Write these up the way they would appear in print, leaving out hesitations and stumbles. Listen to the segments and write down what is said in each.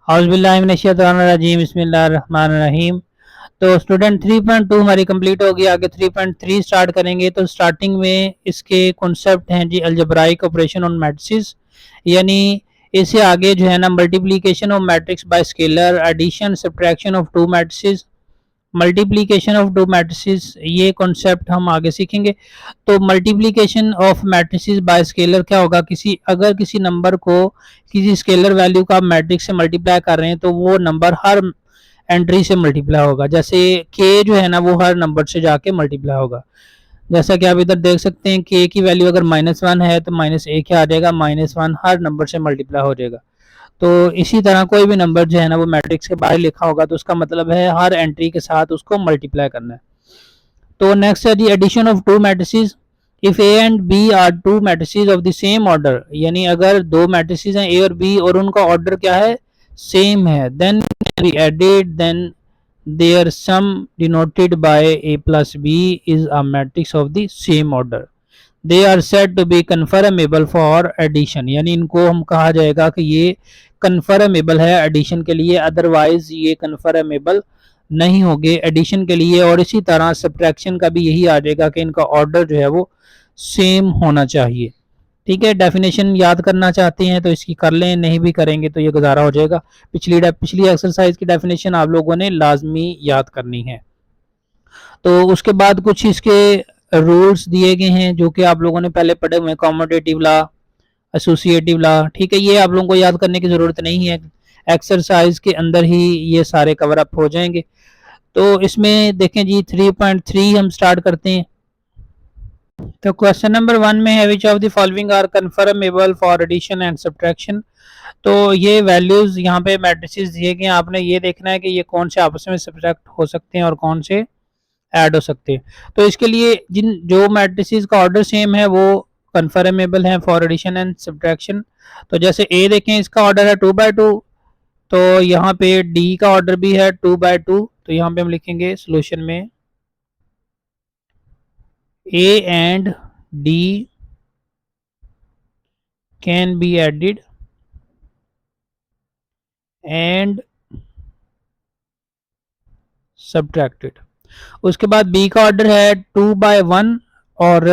औज़ुबिल्लाहिमिनश्शैतानिर्रजीम बिस्मिल्लाहिर्रहमानिर्रहीम। तो स्टूडेंट 3.2 हमारी कंप्लीट होगी। आगे 3.3 स्टार्ट करेंगे। तो स्टार्टिंग में इसके कॉन्सेप्ट हैं जी अलजेब्राइक ऑपरेशन ऑन मैट्रिसेस, यानी इससे आगे जो है ना multiplication of matrix by scalar, addition subtraction of two matrices, multiplication of two matrices, ये कॉन्सेप्ट हम आगे सीखेंगे। तो multiplication of matrices by scalar क्या होगा, अगर किसी नंबर को किसी स्केलर वैल्यू का मैट्रिक्स से मल्टीप्लाई कर रहे हैं तो वो नंबर हर एंट्री से मल्टीप्लाई होगा। जैसे के जो है ना वो हर नंबर से जाके मल्टीप्लाई होगा। जैसा कि आप इधर देख सकते हैं के की वैल्यू अगर -1 है तो -1 क्या आ जाएगा, -1 हर नंबर से मल्टीप्लाई हो जाएगा। तो इसी तरह कोई भी नंबर जो है ना वो मैट्रिक्स के बाहर लिखा होगा तो उसका मतलब है हर एंट्री के साथ उसको मल्टीप्लाई करना है। तो नेक्स्ट है जी addition of two matrices. If A and B are two matrices of the same order, यानी अगर दो मैट्रिसेस हैं ए और बी और उनका ऑर्डर क्या है, सेम है, then be added, then their sum denoted by a plus b is a matrix of the same order. They are said to be conformable for addition, यानी इनको हम कहा जाएगा कि ये कन्फर्मेबल है एडिशन के लिए, अदरवाइज ये कन्फर्मेबल नहीं होंगे एडिशन के लिए। और इसी तरह सब्ट्रैक्शन का भी यही आ जाएगा कि इनका ऑर्डर जो है वो सेम होना चाहिए। ठीक है, डेफिनेशन याद करना चाहते हैं तो इसकी कर लें, नहीं भी करेंगे तो ये गुजारा हो जाएगा। पिछली एक्सरसाइज की डेफिनेशन आप लोगों ने लाजमी याद करनी है। तो उसके बाद कुछ इसके रूल्स दिए गए हैं जो कि आप लोगों ने पहले पढ़े हुए हैं, कॉमोडेटिव लॉ, एसोसिएटिव लॉ। ठीक है, ये आप लोगों को याद करने की ज़रूरत नहीं है, एक्सरसाइज के अंदर ही ये सारे कवर अप हो जाएंगे। तो इसमें देखें जी 3.3 हम स्टार्ट करते हैं। तो क्वेश्चन नंबर 1 में है which of the following are conformable for addition and subtraction. तो ये वैल्यूज यहाँ पे मैट्रिसेस दिए गए हैं, आपने ये देखना है कि ये कौन से आपस में सब्ट्रैक्ट हो सकते हैं और कौन से ऐड हो सकते हैं। तो इसके लिए जिन जो मैट्रिसेस का ऑर्डर सेम है वो कन्फर्मेबल है फॉर एडिशन एंड सब्ट्रैक्शन। तो जैसे ए देखें, इसका ऑर्डर है 2/2, तो यहाँ पे डी का ऑर्डर भी है 2/2। तो यहाँ पे हम लिखेंगे सोल्यूशन में A and D can be added and subtracted। उसके बाद B का ऑर्डर है 2/1 और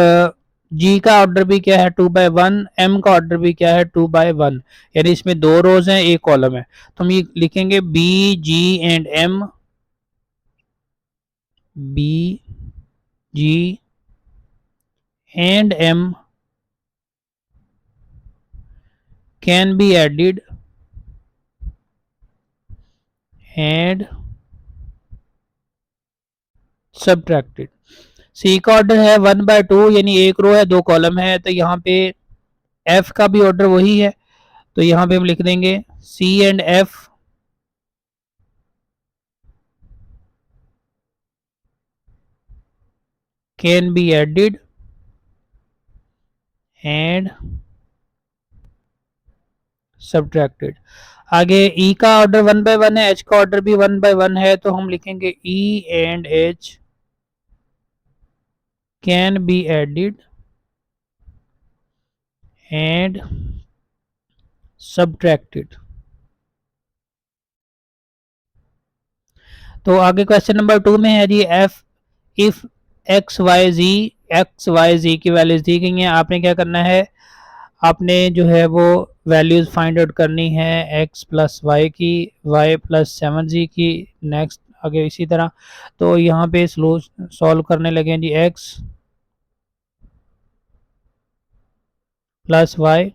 G का ऑर्डर भी क्या है 2/1, M का ऑर्डर भी क्या है 2/1, यानी इसमें दो रोज हैं एक कॉलम है। तो हम ये लिखेंगे B, G and M, B, G and M can be added and subtracted। सी का ऑर्डर है 1/2, यानी एक रो है दो कॉलम है, तो यहाँ पे एफ का भी ऑर्डर वही है, तो यहाँ पे हम लिख देंगे C and F can be added and subtracted. आगे ई का ऑर्डर 1/1 है, एच का ऑर्डर भी 1/1 है, तो हम लिखेंगे E and H can be added and subtracted. तो आगे क्वेश्चन नंबर 2 में है जी एफ इफ एक्स वाई जी की वैल्यूज दी गई हैं। आपने क्या करना है, आपने जो है वो वैल्यूज फाइंड आउट करनी है एक्स प्लस वाई की, वाई प्लस 7z की, नेक्स्ट आगे इसी तरह। तो यहाँ पे सॉल्व करने लगे जी एक्स प्लस वाई,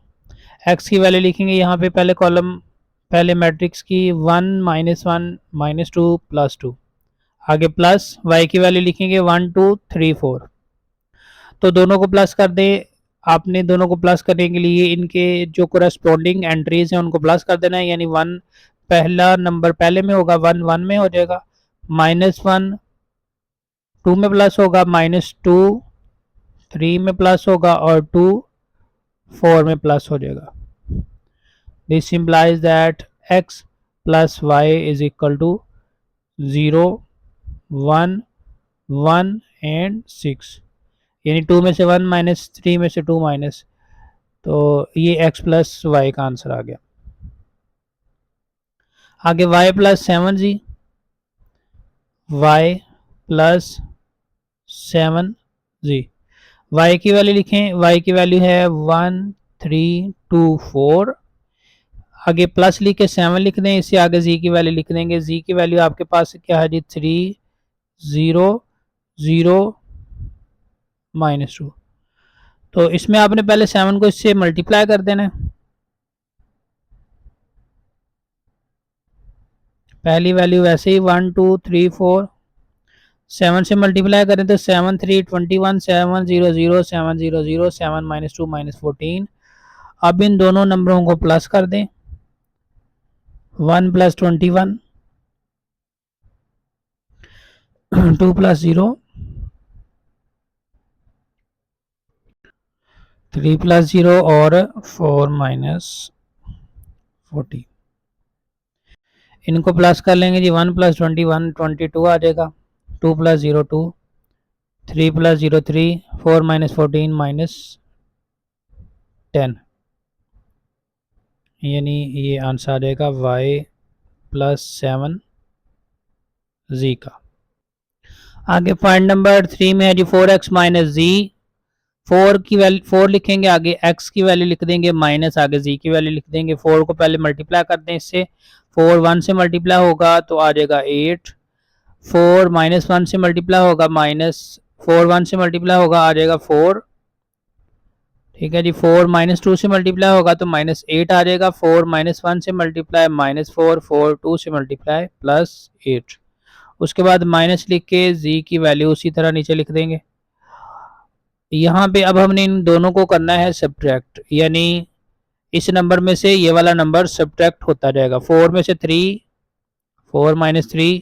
एक्स की वैल्यू लिखेंगे यहाँ पे पहले कॉलम, पहले मैट्रिक्स की 1 -1 -2 +2, आगे प्लस वाई की वैल्यू लिखेंगे 1 2 3 4। तो दोनों को प्लस कर दें, आपने दोनों को प्लस करने के लिए इनके जो कोरेस्पोंडिंग एंट्रीज हैं उनको प्लस कर देना है, यानी 1 पहला नंबर पहले में होगा, 1 1 में हो जाएगा, -1 2 में प्लस होगा, -2 3 में प्लस होगा और 2 4 में प्लस हो जाएगा। This implies that x plus y is equal to 0 1 1 and 6, यानी 2 में से 1 माइनस 3 में से 2 माइनस, तो ये x प्लस वाई का आंसर आ गया। आगे y प्लस 7 जी, y प्लस 7 जी। y की वैल्यू लिखें, y की वैल्यू है 1324। आगे प्लस लिख के 7 लिख दें, इससे आगे z की वैल्यू लिख देंगे। z की वैल्यू आपके पास क्या है जी, 300-2। तो इसमें आपने पहले 7 को इससे मल्टीप्लाई कर देना है। पहली वैल्यू वैसे ही 1 2 3 4, 7 से मल्टीप्लाई करें तो 7 3 21, 7 0 0 7 0 0 7 -2 -14। अब इन दोनों नंबरों को प्लस कर दें, 1 + 21, 2 + 0, 3 + 0 और 4 - 40। इनको प्लस कर लेंगे जी, 1 + 21 22 आ जाएगा, 2 + 0 2, 3 + 0 3, 4 - 14 -10, यानी ये आंसर आ जाएगा y + 7 z का। आगे पॉइंट नंबर 3 में है जी 4x - z। 4 की वैल्यू 4 लिखेंगे, आगे x की वैल्यू लिख देंगे, माइनस आगे z की वैल्यू लिख देंगे। 4 को पहले मल्टीप्लाई कर दें इससे, 4 1 से मल्टीप्लाई होगा तो आ जाएगा 8। 4 -1 से मल्टीप्लाई होगा, -4 1 से मल्टीप्लाई होगा आ जाएगा 4। ठीक है जी। 4 -2 से मल्टीप्लाई होगा तो -8 आ जाएगा। 4 -1 से मल्टीप्लाई -4, 4 2 से मल्टीप्लाई +8। उसके बाद माइनस लिख के z की वैल्यू उसी तरह नीचे लिख देंगे। यहाँ पे अब हमने इन दोनों को करना है सब्ट्रैक्ट, यानी इस नंबर में से ये वाला नंबर सब्ट्रैक्ट होता जाएगा। 4 में से 3, 4 - 3,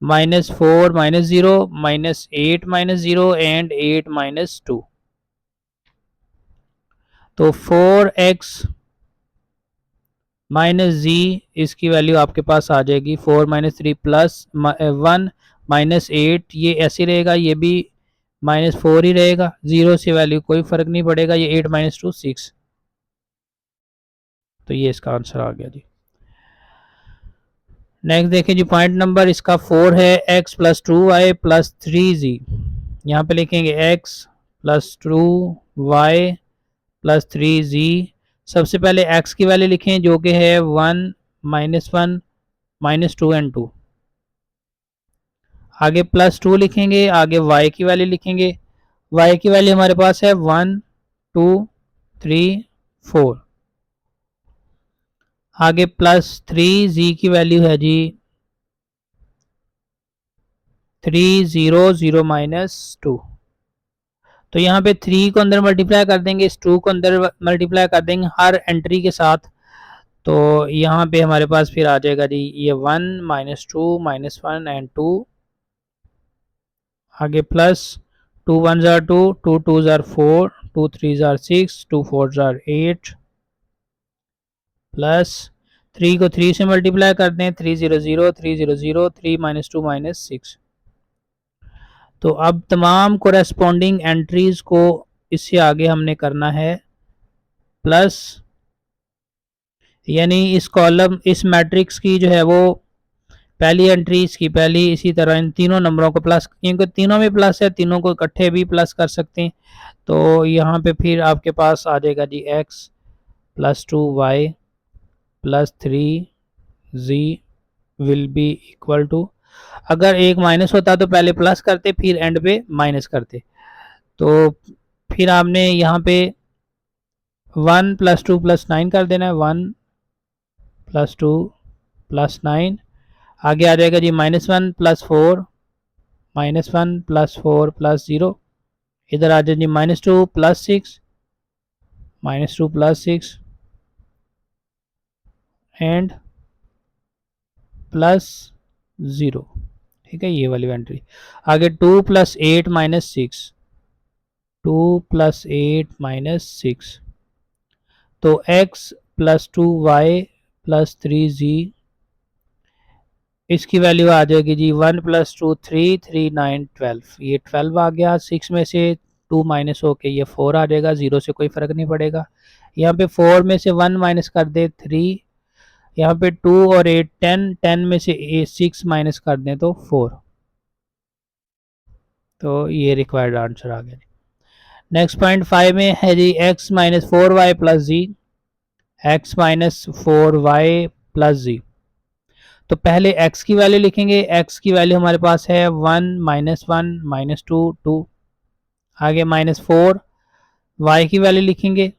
-4 -0, -8 -0 एंड 8 -2। तो 4x - z इसकी वैल्यू आपके पास आ जाएगी 4 - 3 + 1 -8, ये ऐसे रहेगा, ये भी -4 ही रहेगा, 0 से वैल्यू कोई फर्क नहीं पड़ेगा, ये 8 - 2 6। तो ये इसका आंसर आ गया जी। नेक्स्ट देखें जी, पॉइंट नंबर इसका 4 है, x + 2y + 3z। यहाँ पे लिखेंगे x + 2y + 3z। सबसे पहले x की वैल्यू लिखें जो कि है 1 -1 -2 एंड 2। आगे +2 लिखेंगे, आगे y की वैल्यू लिखेंगे। y की वैल्यू हमारे पास है 1 2 3 4। आगे +3z की वैल्यू है जी 3 0 0 -2। तो यहाँ पे 3 को अंदर मल्टीप्लाई कर देंगे, इस 2 को अंदर मल्टीप्लाई कर देंगे हर एंट्री के साथ। तो यहाँ पे हमारे पास फिर आ जाएगा जी ये 1 -2 -1 एंड 2। आगे plus 2 1 jar 2, 2 2 jar 4, 2 3 jar 6, 2 4 jar 8, plus 3 को 3 से मल्टीप्लाई कर दें, 3 0 0 3 0 0, 3 -2 -6। तो अब तमाम कोरेस्पॉन्डिंग एंट्रीज को इससे आगे हमने करना है प्लस, यानी इस कॉलम इस मैट्रिक्स की जो है वो पहली एंट्री इसकी पहली, इसी तरह इन तीनों नंबरों को प्लस, क्योंकि तीनों में प्लस है, तीनों को इकट्ठे भी प्लस कर सकते हैं। तो यहाँ पे फिर आपके पास आ जाएगा जी x + 2y + 3z will be equal to, अगर एक माइनस होता तो पहले प्लस करते फिर एंड पे माइनस करते। तो फिर आपने यहाँ पे 1 + 2 + 9 कर देना है, 1 + 2 + 9। आगे आ जाएगा जी -1 + 4, -1 + 4 + 0। इधर आ जाए जी -2 + 6, -2 + 6 एंड +0। ठीक है, ये वाली एंट्री। आगे 2 + 8 - 6, 2 + 8 - 6। तो x + 2y + 3z इसकी वैल्यू आ जाएगी जी 1 + 2 3 3 9 12। ये 12 आ गया, 6 में से 2 माइनस होके ये 4 आ जाएगा, 0 से कोई फ़र्क नहीं पड़ेगा। यहाँ पे 4 में से 1 माइनस कर दे 3, यहाँ पे 2 और 8 10, 10 में से 6 माइनस कर दें तो 4। तो ये रिक्वायर्ड आंसर आ गया। नेक्स्ट पॉइंट 5 में है जी x माइनस 4y प्लस जी, x माइनस 4y प्लस जी। तो पहले x की वैल्यू लिखेंगे, x की वैल्यू हमारे पास है 1 माइनस 1 माइनस 2 2। आगे माइनस 4, y की वैल्यू लिखेंगे,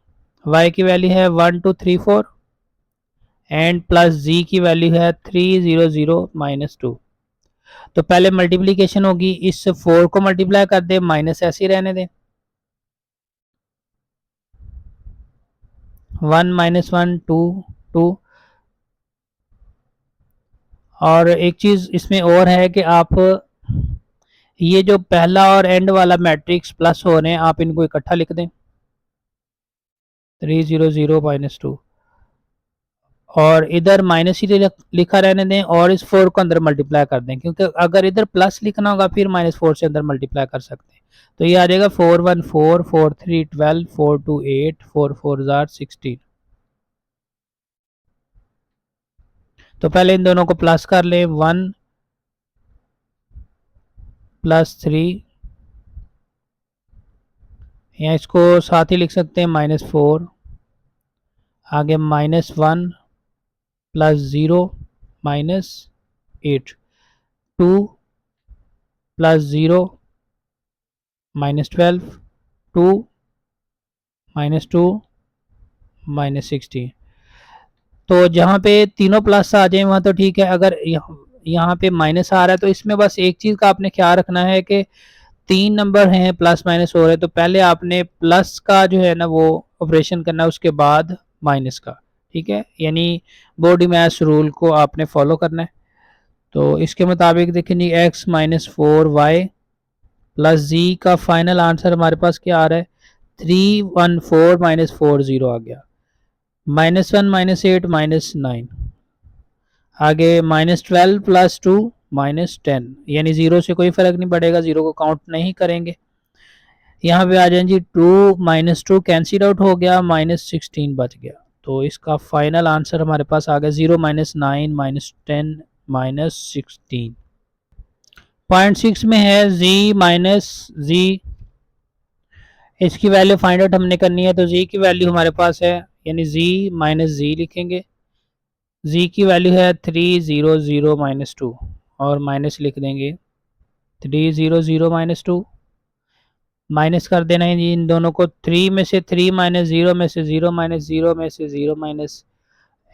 y की वैल्यू है 1 2 3 4 एंड प्लस जी की वैल्यू है 3 0 0 माइनस 2। तो पहले मल्टीप्लीकेशन होगी, इस 4 को मल्टीप्लाई कर दे, माइनस ऐसे ही रहने दें, 1 माइनस 1 2 2। और एक चीज़ इसमें और है कि आप ये जो पहला और एंड वाला मैट्रिक्स प्लस हो रहे हैं, आप इनको इकट्ठा लिख दें, 3 0 0 माइनस 2, और इधर माइनस ही लिखा रहने दें और इस 4 को अंदर मल्टीप्लाई कर दें, क्योंकि अगर इधर प्लस लिखना होगा फिर माइनस 4 से अंदर मल्टीप्लाई कर सकते हैं। तो ये आ जाएगा 4 1 4 4 3 12 4 2 8 4 4 16। तो पहले इन दोनों को प्लस कर लें, 1 प्लस 3, या इसको साथ ही लिख सकते हैं माइनस 4, आगे minus 1 plus 0 minus 8, 2 plus 0 minus 12, 2 minus 2 minus 16। तो जहाँ पे तीनों प्लस आ जाए वहाँ तो ठीक है, अगर यहाँ पे माइनस आ रहा है तो इसमें बस एक चीज़ का आपने ख्याल रखना है कि 3 नंबर हैं प्लस माइनस हो रहे हैं, तो पहले आपने प्लस का जो है ना वो ऑपरेशन करना है, उसके बाद माइनस का, ठीक है, यानी बॉडी मैथ्स रूल को आपने फॉलो करना है। तो इसके मुताबिक देखें एक्स माइनस 4y प्लस जी का फाइनल आंसर हमारे पास क्या आ रहा है, 314 माइनस 40 आ गया, माइनस 1 माइनस 8 माइनस 9, आगे माइनस 12 प्लस 2 माइनस 10, यानी जीरो से कोई फर्क नहीं पड़ेगा, जीरो को काउंट नहीं करेंगे। यहाँ पे आ जाए जी 2 माइनस 2 कैंसिल आउट हो गया, माइनस 16 बच गया। तो इसका फाइनल आंसर हमारे पास आ गया 0 माइनस 9 माइनस 10 माइनस 16। पॉइंट 6 में है z माइनस z, इसकी वैल्यू फाइंड आउट हमने करनी है। तो z की वैल्यू हमारे पास है, यानी z माइनस z लिखेंगे, z की वैल्यू है 3 0 0 माइनस 2, और माइनस लिख देंगे 3 0 0 माइनस 2, माइनस कर देना है जी इन दोनों को, 3 में से 3 माइनस 0 में से 0 माइनस 0 में से 0 माइनस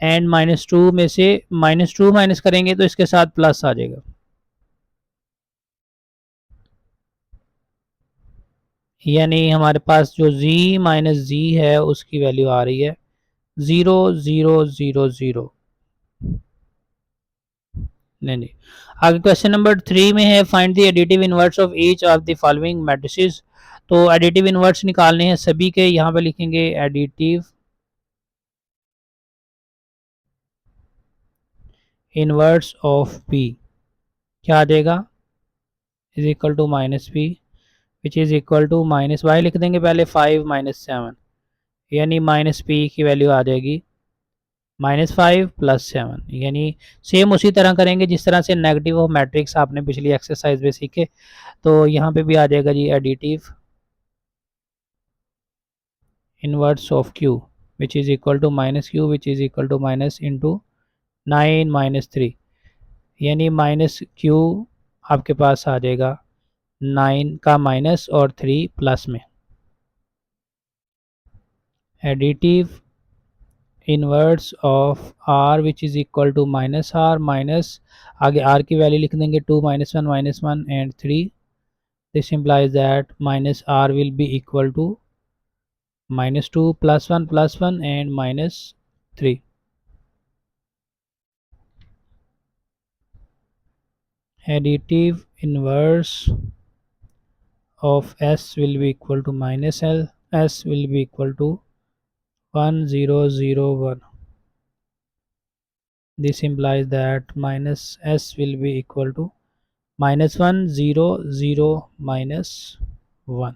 एंड माइनस 2 में से माइनस 2 माइनस करेंगे तो इसके साथ प्लस आ जाएगा, यानी हमारे पास जो z माइनस z है उसकी वैल्यू आ रही है 0 0 0 0। नहीं, आगे क्वेश्चन नंबर 3 में है find the additive inverse of each of the following matrices. तो एडिटिव इनवर्स निकालने हैं सभी के, यहाँ पे लिखेंगे एडिटिव इनवर्स ऑफ p, क्या आ जाएगा, is equal to minus p which is equal to minus y लिख देंगे पहले 5 माइनस 7, यानी माइनस पी की वैल्यू आ जाएगी माइनस 5 प्लस 7, यानी सेम उसी तरह करेंगे जिस तरह से नेगेटिव ऑफ मैट्रिक्स आपने पिछली एक्सरसाइज में सीखे। तो यहाँ पे भी आ जाएगा जी additive inverse of q which is equal to minus q which is equal to minus into 9 minus 3, यानी माइनस q आपके पास आ जाएगा 9 का माइनस और 3 प्लस में, additive inverse of r which is equal to minus r minus, आगे r की वैल्यू लिख देंगे 2 minus 1 and 3, this implies that minus r will be equal to minus 2 plus 1 and minus 3। Additive inverse of s will be equal to minus l, s will be equal to 1 0 0 1, this implies that minus s will be equal to minus 1 0 0 minus 1।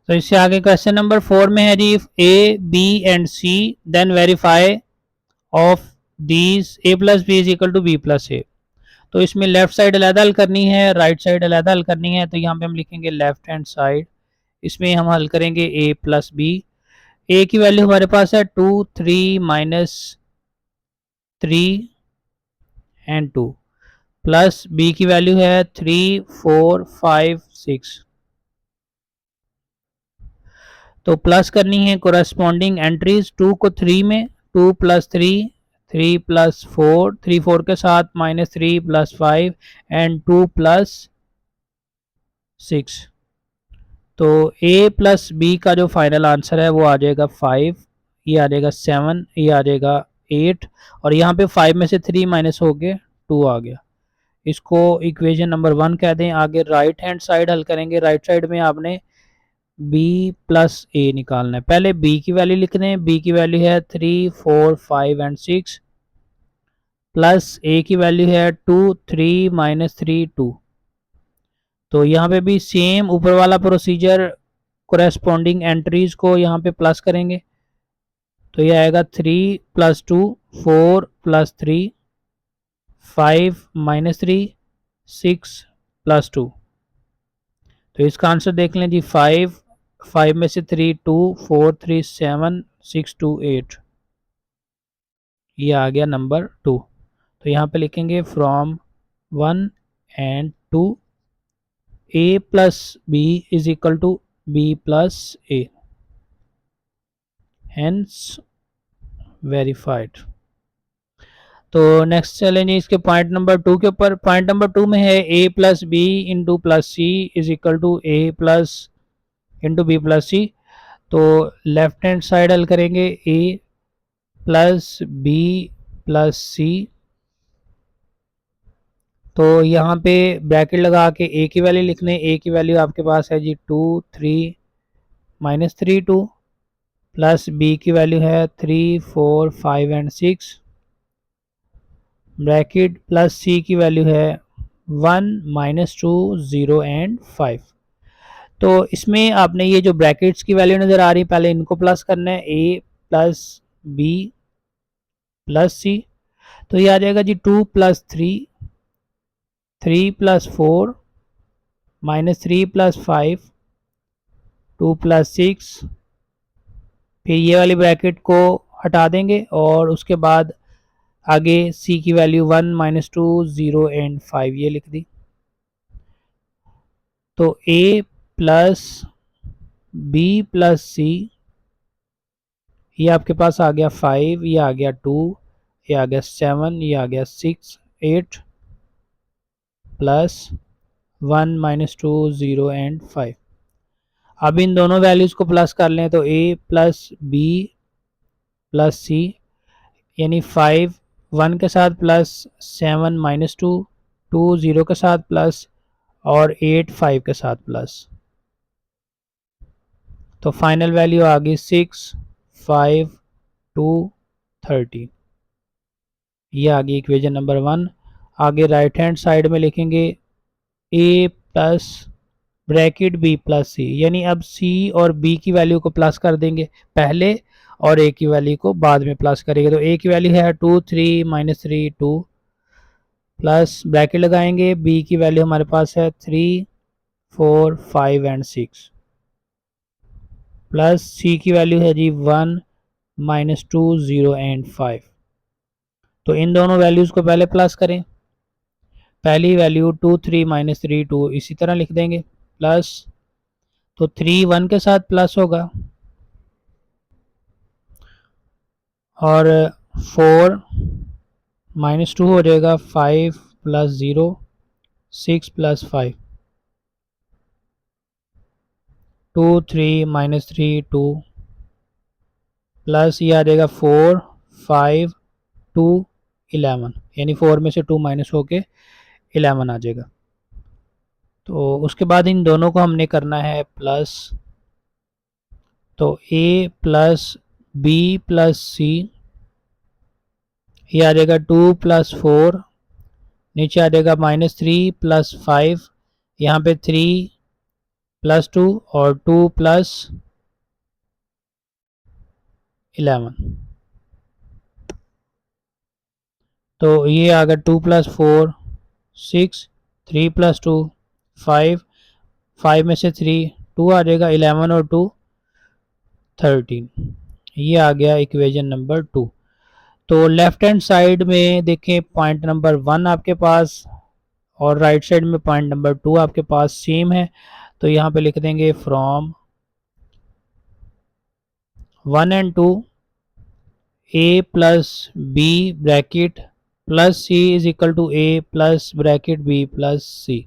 तो इससे आगे question number 4 में है जी, if a b and c then verify of these A plus B is equal to B plus A. तो इसमें left side अलग हल करनी है, राइट साइड अलग हल करनी है। तो यहाँ पे हम लिखेंगे लेफ्ट हैंड साइड, इसमें हम हल करेंगे ए प्लस बी। ए की वैल्यू हमारे पास है 2 3 माइनस 3 एंड 2, प्लस बी की वैल्यू है 3 4 5 6। तो प्लस करनी है कोरस्पॉन्डिंग एंट्रीज, 2 को 3 में, 2 प्लस 3, 3 प्लस 4, 3 4 के साथ माइनस 3 प्लस 5 एंड 2 प्लस 6। तो ए प्लस बी का जो फाइनल आंसर है वो आ जाएगा 5, ये आ जाएगा 7, ये आ जाएगा 8, और यहाँ पे 5 में से 3 माइनस हो गए 2 आ गया। इसको इक्वेशन नंबर 1 कह दें। आगे राइट हैंड साइड हल करेंगे। राइट साइड में आपने b प्लस ए निकालना है। पहले b की वैल्यू लिख दें। b की वैल्यू है 3 4 5 एंड 6, प्लस a की वैल्यू है 2 3 माइनस 3 2। तो यहाँ पे भी सेम ऊपर वाला प्रोसीजर, कोरेस्पॉन्डिंग एंट्रीज को यहाँ पे प्लस करेंगे। तो ये आएगा 3 प्लस 2 4 प्लस 3 5 माइनस 3 6 प्लस 2। तो इसका आंसर देख लें जी, 5 में से 3 2 4 3 7 6 2 8, ये आ गया नंबर 2। तो यहाँ पे लिखेंगे from 1 and 2 a plus B is equal to B plus a, hence verified. तो नेक्स्ट चलेंगे इसके पॉइंट नंबर 2 के ऊपर। पॉइंट नंबर 2 में है a plus B into plus C is equal to A plus into B plus सी। तो left hand side हल करेंगे, a प्लस बी प्लस सी। तो यहाँ पे ब्रैकेट लगा के a की वैल्यू लिख लें। a की वैल्यू आपके पास है जी 2 3 माइनस 3 2, प्लस b की वैल्यू है 3 4 5 एंड 6, ब्रैकेट प्लस c की वैल्यू है 1 माइनस 2 0 एंड 5। तो इसमें आपने ये जो ब्रैकेट्स की वैल्यू नज़र आ रही है, पहले इनको प्लस करना है, a प्लस बी प्लस सी। तो ये आ जाएगा जी 2 plus 3 3 plus 4 minus 3 plus 5 2 plus 6। फिर ये वाली ब्रैकेट को हटा देंगे और उसके बाद आगे c की वैल्यू 1 माइनस 2 0 एंड 5 ये लिख दी। तो a प्लस बी प्लस सी, ये आपके पास आ गया 5, ये आ गया 2, ये आ गया 7, ये आ गया 6 8, प्लस 1 माइनस 2 0 एंड 5। अब इन दोनों वैल्यूज को प्लस कर लें तो a plus B plus C, यानी 5 1 के साथ प्लस 7 माइनस 2 2 0 के साथ प्लस और 8 5 के साथ प्लस। तो फाइनल वैल्यू आ गई 6 5 2 30, ये आ गई इक्वेशन नंबर 1। आगे राइट हैंड साइड में लिखेंगे a plus bracket b plus C, यानी अब c और b की वैल्यू को प्लस कर देंगे पहले और a की वैल्यू को बाद में प्लस करेंगे। तो a की वैल्यू है 2 3 माइनस 3 2, प्लस ब्रैकेट लगाएंगे, b की वैल्यू हमारे पास है 3 4 5 एंड 6, प्लस c की वैल्यू है जी 1 माइनस 2 0 एंड 5। तो इन दोनों वैल्यूज़ को पहले प्लस करें। पहली वैल्यू 2 3 माइनस 3 2 इसी तरह लिख देंगे, प्लस तो 3 1 के साथ प्लस होगा और 4 माइनस 2 हो जाएगा, 5 प्लस 0 6 प्लस 5 2 3 माइनस 3 2, प्लस ये आ जाएगा 4 5 2 11, यानी 4 में से 2 माइनस होके 11 आ जाएगा। तो उसके बाद इन दोनों को हमने करना है प्लस। तो a प्लस बी प्लस सी, ये आ जाएगा 2 प्लस 4, नीचे आ जाएगा माइनस 3 प्लस 5, यहाँ पे 3 प्लस 2 और 2 प्लस 11। तो ये आ गया 2 + 4 6, 3 + 2 5, 5 में से 3 2 आ जाएगा, 11 और 2 13। ये आ गया इक्वेशन नंबर 2। तो लेफ्ट हैंड साइड में देखें पॉइंट नंबर 1 आपके पास और राइट साइड में पॉइंट नंबर 2 आपके पास सेम है। तो यहाँ पे लिख देंगे from 1 and 2 a plus b bracket plus c is equal to a plus bracket b plus c।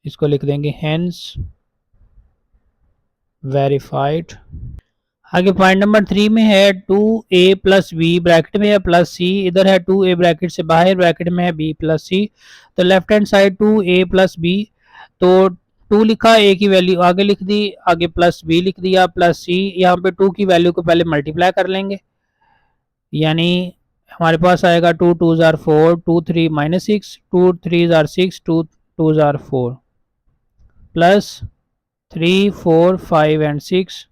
इसको लिख देंगे हेंस वेरीफाइड। आगे पॉइंट नंबर 3 में है 2a प्लस बी ब्रैकेट में है प्लस सी, इधर है 2a ब्रैकेट से बाहर ब्रैकेट में है b प्लस सी। तो left hand side 2a plus b, तो 2 लिखा, a की वैल्यू आगे लिख दी, आगे प्लस b लिख दिया प्लस c। यहाँ पे 2 की वैल्यू को पहले मल्टीप्लाई कर लेंगे, यानी हमारे पास आएगा 2 2 jar 4, 2 3 -6, 2 3 jar 6, 2 2 jar 4 plus 3 4 5 and 6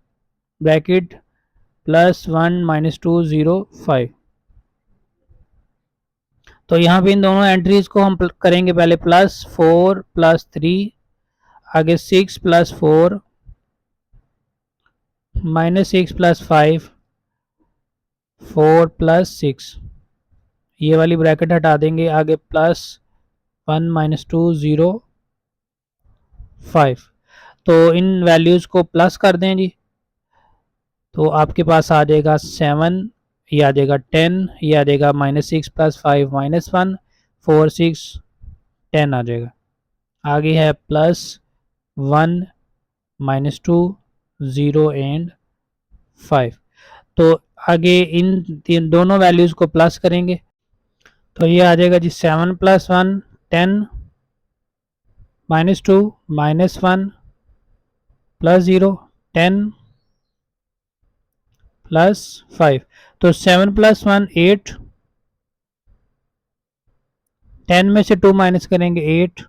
bracket plus 1 -2 0 5। तो यहाँ पे इन दोनों एंट्रीज को हम करेंगे पहले प्लस 4 प्लस 3, आगे 6 प्लस 4 -6 प्लस 5 4 प्लस 6, ये वाली ब्रैकेट हटा देंगे, आगे प्लस 1 -2 0 5। तो इन वैल्यूज़ को प्लस कर दें जी, तो आपके पास आ जाएगा 7, ये आ जाएगा 10, ये आ जाएगा -6 + 5 -1 4 6 10 आ जाएगा। आगे है प्लस 1 -2 0 एंड 5। तो आगे इन दोनों वैल्यूज़ को प्लस करेंगे, तो ये आ जाएगा जी 7 + 1 10 -2 -1 प्लस 0 10 प्लस 5। तो 7 + 1 8, 10 में से 2 माइनस करेंगे 8,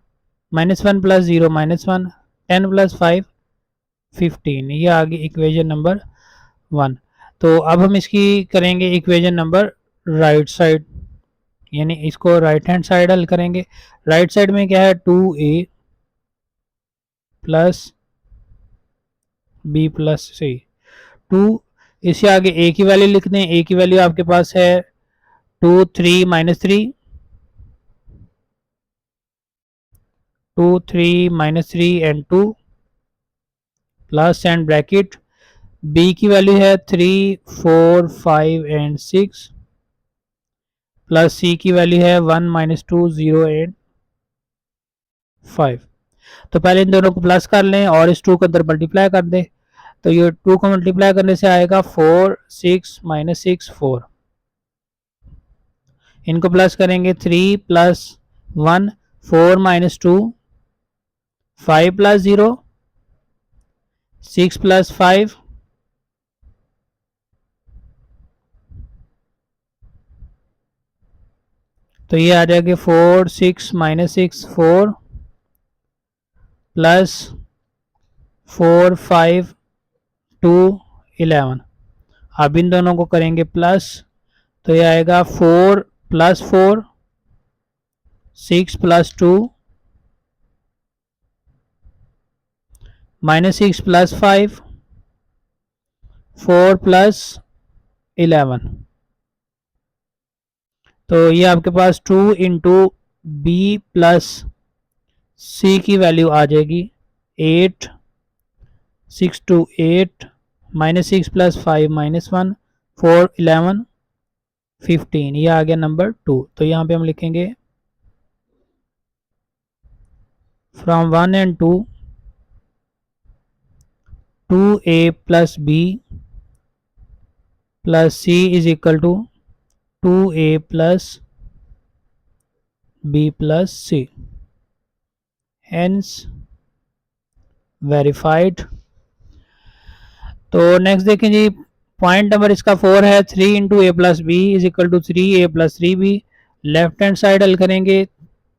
-1 + 0 -1, 10 + 5 15। ये आ गई इक्वेशन नंबर 1। तो अब हम इसकी करेंगे इक्वेशन नंबर राइट साइड, यानी इसको राइट हैंड साइड हल करेंगे। राइट साइड में क्या है 2a plus b plus c, 2 इससे आगे a की वैल्यू लिख दें, a की वैल्यू आपके पास है 2 3 -3 2 3 -3 and 2 plus and bracket b की वैल्यू है 3 4 5 एंड 6 प्लस c की वैल्यू है 1 -2 0 एंड 5। तो पहले इन दोनों को प्लस कर लें और इस 2 को अंदर मल्टीप्लाई कर दें, तो ये 2 को मल्टीप्लाई करने से आएगा 4 6 -6 4। इनको प्लस करेंगे 3 + 1 4 -2 5 + 0 6 + 5 तो ये आ जाएगा 4 6 -6 4 प्लस 4 5 2 11। अब इन दोनों को करेंगे प्लस, तो ये आएगा 4 + 4 6 + 2 -6 + 5 4 + 11। तो ये आपके पास 2 × b प्लस c की वैल्यू आ जाएगी 8 6 2 8 -6 + 5 -1 4 11 15। ये आ गया नंबर 2। तो यहाँ पे हम लिखेंगे from 1 and 2 2a plus b plus c is equal to 2a plus b plus c, hence verified। तो नेक्स्ट देखें जी, पॉइंट नंबर इसका 4 है 3 × a + b is equal to 3a + 3b। Left hand side हल करेंगे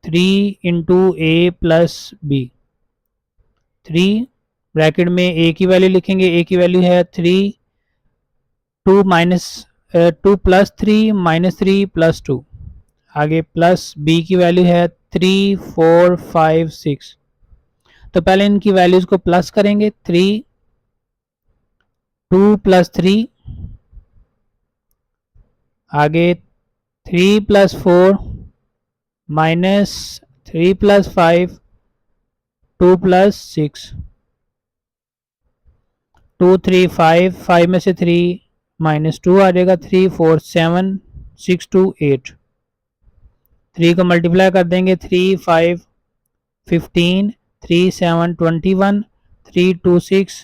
3 × a + b, 3 ब्रैकेट में a की value लिखेंगे, a की वैल्यू है 3 2 + 3 -3 + 2 आगे प्लस बी की वैल्यू है 3 4 5 6। तो पहले इनकी वैल्यूज को प्लस करेंगे, 3 2 प्लस 3, आगे 3 प्लस 4 माइनस 3 प्लस 5 2 प्लस 6, 2 3 5, 5 में से 3 माइनस 2 आ जाएगा, 3 4 7 6 2 8। 3 को मल्टीप्लाई कर देंगे, 3 5 15, 3 7 21, 3 2 6,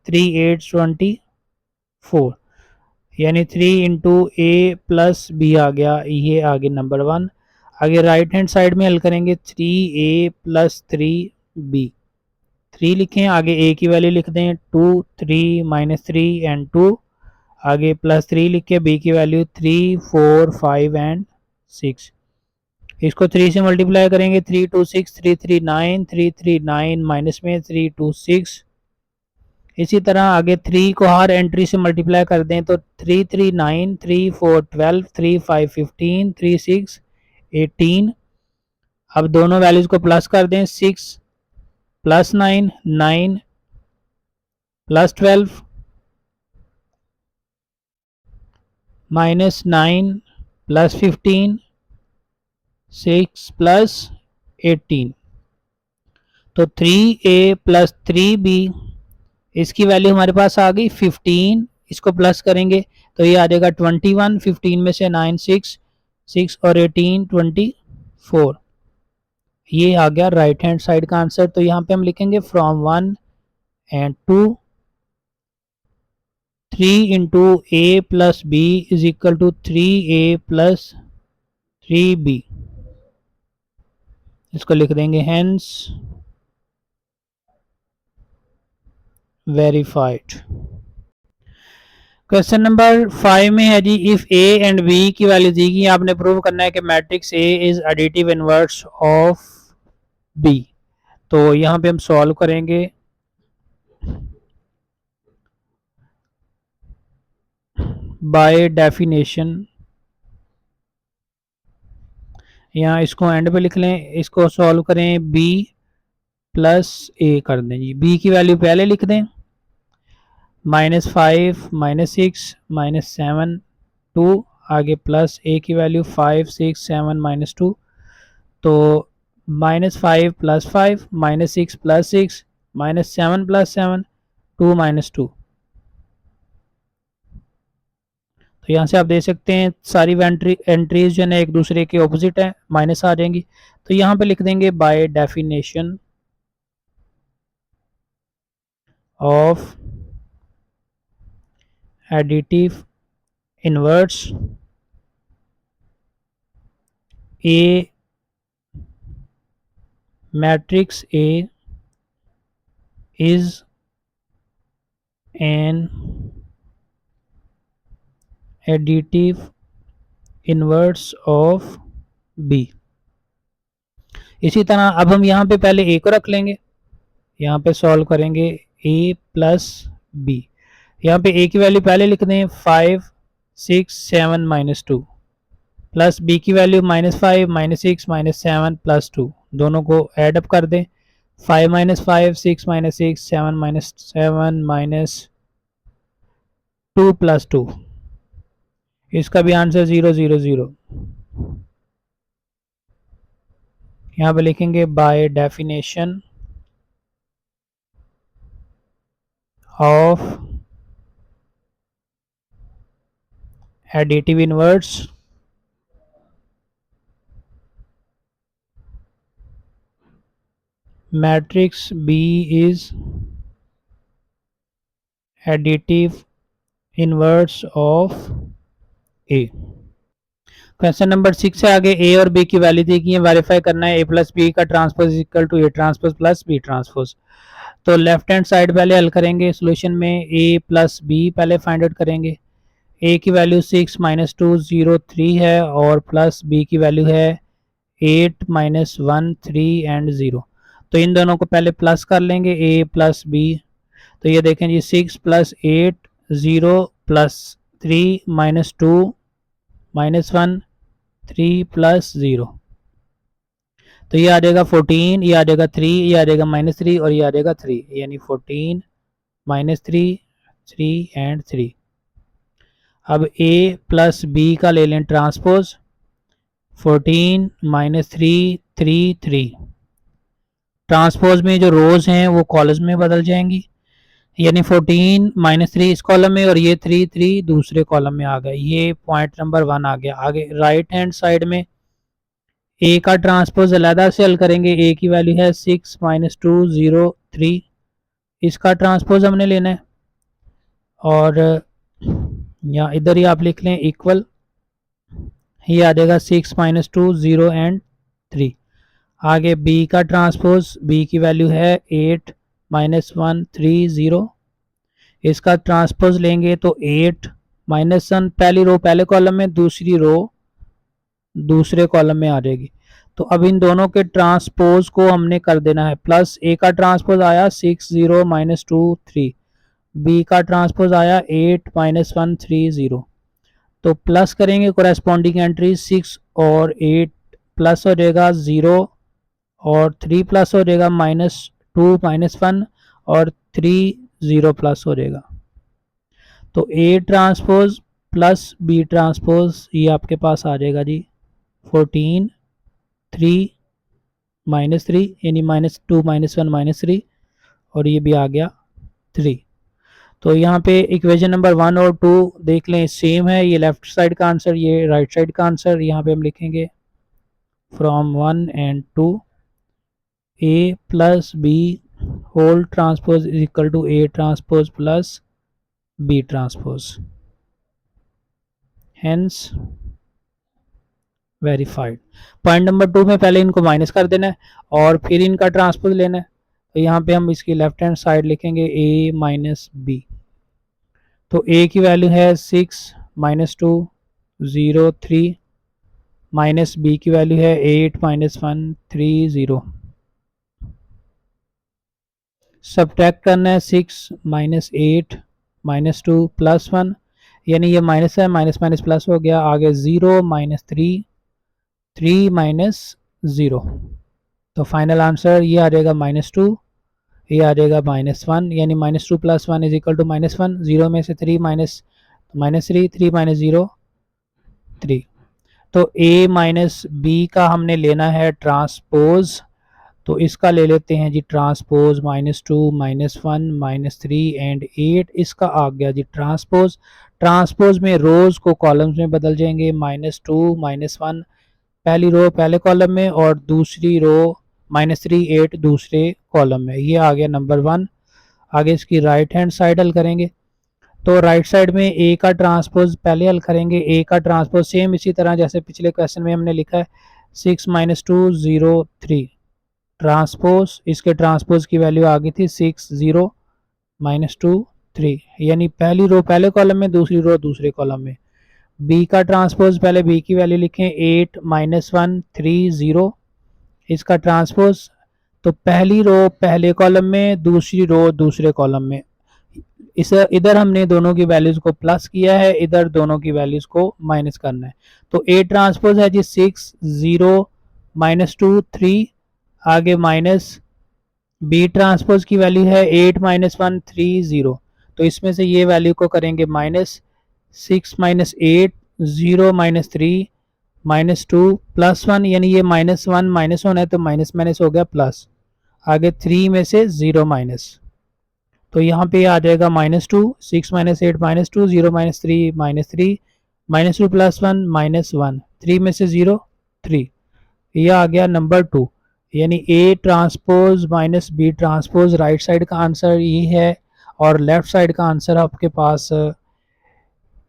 3 8 24, यानी 3 इंटू ए प्लस बी आ गया, ये आगे नंबर 1। आगे राइट हैंड साइड में हल करेंगे, 3a प्लस 3b, 3 लिखें, आगे a की वैल्यू लिख दें 2 3 माइनस 3 एंड 2, आगे प्लस 3 लिख के b की वैल्यू 3 4 5 एंड 6। इसको 3 से मल्टीप्लाई करेंगे, 3 2 6 3 3 9, 3 3 9 माइनस में 3 2 6। इसी तरह आगे 3 को हर एंट्री से मल्टीप्लाई कर दें तो 3 3 9, 3 4 12, 3 5 15, 3 6 18। अब दोनों वैल्यूज को प्लस कर दें, 6 plus 9 9 plus 12 minus 9 plus 15 6 plus 18। तो 3a प्लस 3b, इसकी वैल्यू हमारे पास आ गई 15। इसको प्लस करेंगे तो ये आ जाएगा 21, 15 में से 9 6, 6 और 18 24। ये आ गया राइट हैंड साइड का आंसर। तो यहाँ पे हम लिखेंगे from 1 and 2, 3 into a plus B is equal to 3a plus 3b। इसको लिख देंगे हेंस वेरीफाइड। क्वेश्चन नंबर 5 में है जी, इफ ए एंड बी की वैल्यू दी गई, आपने प्रूव करना है कि matrix A is additive inverse of B. तो यहाँ पे हम सॉल्व करेंगे। बाय डेफिनेशन, यहाँ इसको एंड पे लिख लें, इसको सॉल्व करें, बी प्लस ए कर दें जी। बी की वैल्यू पहले लिख दें, -5 -6 -7 2, आगे प्लस ए की वैल्यू 5 6 7 -2। तो -5 + 5 -6 + 6 -7 + 7 2 -2। तो यहाँ से आप देख सकते हैं सारी एंट्रीज जो है एक दूसरे के ऑपोजिट है, माइनस आ जाएंगी। तो यहाँ पे लिख देंगे bye definition of additive inverse A matrix A is an additive inverse of b। इसी तरह अब हम यहाँ पे पहले a को रख लेंगे, यहाँ पे सॉल्व करेंगे a प्लस b। यहाँ पे a की वैल्यू पहले लिख दें 5 6 7 -2, प्लस b की वैल्यू -5 -6 -7 +2, दोनों को ऐड अप कर दें, 5 -5 6 -6 7 -7 -2 +2। इसका भी आंसर 0 0 0। यहाँ पे लिखेंगे by definition of additive inverse matrix B is additive inverse of A. Question number 6 है, आगे ए और बी की वैल्यू दी गई है, वेरीफाई करना है ए प्लस बी का transpose equal to A transpose plus B transpose. तो लेफ्ट हैंड साइड पहले हल करेंगे, सोल्यूशन में ए प्लस बी पहले फाइंड आउट करेंगे। ए की वैल्यू 6 -2 0 3 है और प्लस बी की वैल्यू है 8 -1 3 एंड 0। तो इन दोनों को पहले प्लस कर लेंगे, ए प्लस बी। तो ये देखें जी, 6 + 8 0 + 3 -2 -1 3 प्लस 0, तो ये आ जाएगा 14, ये आ जाएगा 3, ये आ जाएगा -3 और ये आ जाएगा 3, यानी 14 -3 3 एंड 3। अब a प्लस b का ले लें ट्रांसपोज, 14 -3 3 3। ट्रांसपोज में जो रोज हैं वो कॉलम्स में बदल जाएंगी, यानी 14 -3 इस कॉलम में और ये 3 3 दूसरे कॉलम में आ गए। ये पॉइंट नंबर 1 आ गया। आगे राइट हैंड साइड में ए का ट्रांसपोज अलहदा से हल करेंगे। ए की वैल्यू है 6 -2 0 3, इसका ट्रांसपोज हमने लेना है और या इधर ही आप लिख लें इक्वल, ये आ जाएगा 6 -2 0 एंड 3। आगे b का ट्रांसपोज, b की वैल्यू है 8 -1 3 0, इसका ट्रांसपोज लेंगे तो 8 -1 पहली रो पहले कॉलम में, दूसरी रो दूसरे कॉलम में आ जाएगी। तो अब इन दोनों के ट्रांसपोज को हमने कर देना है प्लस। ए का ट्रांसपोज आया 6 0 -2 3, बी का ट्रांसपोज आया 8 -1 3 0, तो प्लस करेंगे कोरेस्पॉन्डिंग एंट्री 6 और 8 प्लस हो जाएगा 0 और 3 प्लस हो जाएगा -2 -1 और 3 0 प्लस हो जाएगा। तो A transpose plus B transpose ये आपके पास आ जाएगा जी 14 3 -3 यानी -2 -1 -3 और ये भी आ गया 3। तो यहाँ पे इक्वेशन नंबर 1 और 2 देख लें सेम है, ये लेफ्ट साइड का आंसर, ये राइट साइड का आंसर। यहाँ पे हम लिखेंगे from 1 and 2 A plus B whole transpose is equal to A transpose plus B transpose, hence verified. Point number 2 में पहले इनको माइनस कर देना है और फिर इनका ट्रांसपोज लेना है। तो यहाँ पे हम इसकी लेफ्ट हैंड साइड लिखेंगे a माइनस बी। तो a की वैल्यू है 6 -2 0 3 माइनस b की वैल्यू है 8 -1 3 0। सब्ट्रैक्ट करना है 6 -8 -2 +1, यानी ये माइनस है, माइनस माइनस प्लस हो गया। आगे 0 -3 3 -0, तो फाइनल आंसर ये आ जाएगा -2, ये आ जाएगा -1, यानी -2 + 1 इज इक्वल टू -1। 0 में से 3 -3 3 -0 3। तो a माइनस बी का हमने लेना है ट्रांसपोज, तो इसका ले लेते हैं जी ट्रांसपोज -2 -1 -3 एंड 8, इसका आ गया जी ट्रांसपोज। ट्रांसपोज में रोज को कॉलम्स में बदल जाएंगे, -2 -1 पहली रो पहले कॉलम में और दूसरी रो -3 8 दूसरे कॉलम में। ये आ गया नंबर 1। आगे इसकी राइट हैंड साइड हल करेंगे, तो राइट साइड में ए का ट्रांसपोज पहले हल करेंगे। ए का ट्रांसपोज सेम इसी तरह जैसे पिछले क्वेश्चन में हमने लिखा है 6 -2 0 3 ट्रांसपोज, इसके ट्रांसपोज की वैल्यू आ गई थी 6 0 -2 3, यानी पहली रो पहले कॉलम में, दूसरी रो दूसरे कॉलम में। बी का ट्रांसपोज पहले बी की वैल्यू लिखें 8 -1 3 0, इसका ट्रांसपोज, तो पहली रो पहले कॉलम में, दूसरी रो दूसरे कॉलम में। इस इधर हमने दोनों की वैल्यूज को प्लस किया है, इधर दोनों की वैल्यूज को माइनस करना है। तो ए ट्रांसपोज है जी 6 0 -2 3, आगे माइनस बी ट्रांसपोज की वैल्यू है 8 -1 3 0, तो इसमें से ये वैल्यू को करेंगे -6 -8 0 -3 -2 +1, यानी ये -1 माइनस होना है तो माइनस माइनस हो गया प्लस। आगे 3 में से 0 माइनस, तो यहाँ पे आ जाएगा -2 6 -8 -2 0 -3 -3 -2 +1 -1 3 में से 0 3, यह आ गया नंबर 2, यानी A transpose minus B transpose right side का आंसर ये है और लेफ्ट साइड का आंसर आपके पास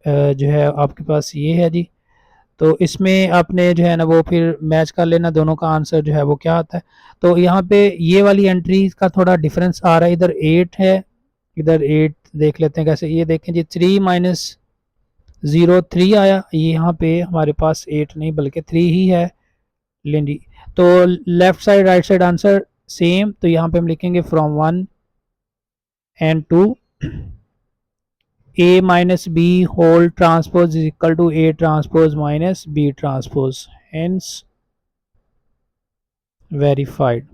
जो है आपके पास ये है जी। तो इसमें आपने जो है ना वो फिर मैच कर लेना दोनों का आंसर जो है वो क्या आता है। तो यहाँ पे ये वाली एंट्री का थोड़ा डिफरेंस आ रहा है, इधर 8 है, इधर 8 देख लेते हैं कैसे। ये देखें जी 3 -0 3 आया, ये यहाँ पे हमारे पास 8 नहीं बल्कि 3 ही है लेंडी। तो left side right side answer same, तो यहाँ पे हम लिखेंगे from 1 and 2 A minus B whole transpose is equal to A transpose minus B transpose, hence verified.